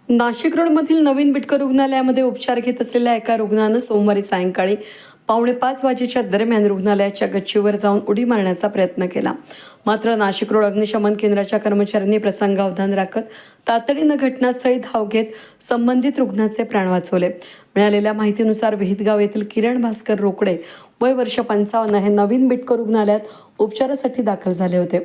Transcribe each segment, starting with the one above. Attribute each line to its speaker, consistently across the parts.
Speaker 1: नाशिक रोडमधील नवीन बिटकर रुग्णालयामध्ये उपचार घेत असलेल्या एका रुग्णानं सोमवारी सायंकाळी 4:45 वाजेच्या दरम्यान रुग्णालयाच्या गच्चीवर जाऊन उडी मारण्याचा प्रयत्न केला. मात्र नाशिक रोड अग्निशमन केंद्राच्या कर्मचाऱ्यांनी प्रसंगावधान राखत तातडीनं घटनास्थळी धाव घेत संबंधित रुग्णाचे प्राण वाचवले. मिळालेल्या माहितीनुसार विहितगाव येथील किरण भास्कर रोकडे वय वर्ष 55 हे नवीन बिटकर रुग्णालयात उपचारासाठी दाखल झाले होते.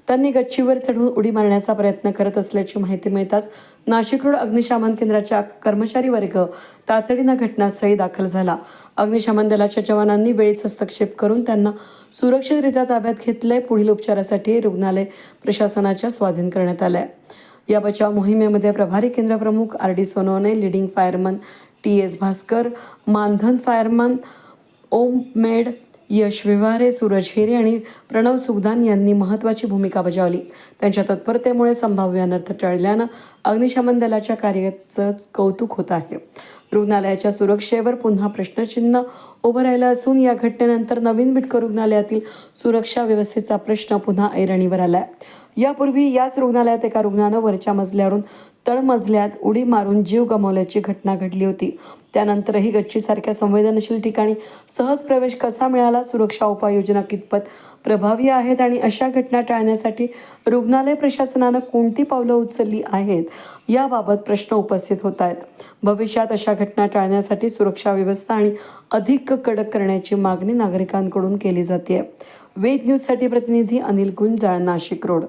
Speaker 1: त्यांनी गच्चीवर चढून उडी मारण्याचा प्रयत्न करत असल्याची माहिती मिळताच नाशिक रोड अग्निशमन केंद्राच्या कर्मचारी वर्ग तातडीनं घटनास्थळी दाखल झाला. अग्निशमन दलाच्या जवानांनी वेळीच हस्तक्षेप करून त्यांना सुरक्षितरित्या ताब्यात घेतले. पुढील उपचारासाठी रुग्णालय प्रशासनाच्या स्वाधीन करण्यात आले. या बचाव मोहिमेमध्ये प्रभारी केंद्र प्रमुख RD Sonawane, leading fireman TS Bhaskar, मानधन फायरमन ओम मेड, यश विवारे, सूरज हेरे आणि प्रणव सुगदान यांनी महत्त्वाची भूमिका बजावली. त्यांच्या तत्परतेमुळे संभाव्य अनर्थ टळल्यानं अग्निशमन दलाच्या कार्याचं कौतुक होत आहे. रुग्णालयाच्या सुरक्षेवर पुन्हा प्रश्नचिन्ह उभं राहिलं असून या घटनेनंतर नवीन बिटकर रुग्णालयातील सुरक्षा व्यवस्थेचा प्रश्न पुन्हा ऐरणीवर आलाय. यापूर्वी याच रुग्णालयात एका रुग्णानं वरच्या मजल्यावरून तळमजल्यात उडी मारून जीव गमावल्याची घटना घडली होती. त्यानंतरही गच्चीसारख्या संवेदनशील ठिकाणी सहज प्रवेश कसा मिळाला, सुरक्षा उपाययोजना कितपत प्रभावी आहेत आणि अशा घटना टाळण्यासाठी रुग्णालय प्रशासनानं कोणती पावलं उचलली आहेत याबाबत प्रश्न उपस्थित होत आहेत. भविष्यात अशा घटना टाळण्यासाठी सुरक्षा व्यवस्था आणि अधिक कडक करण्याची मागणी नागरिकांकडून केली जाते. वेद न्यूजसाठी प्रतिनिधी अनिल गुंजाळ, नाशिक रोड.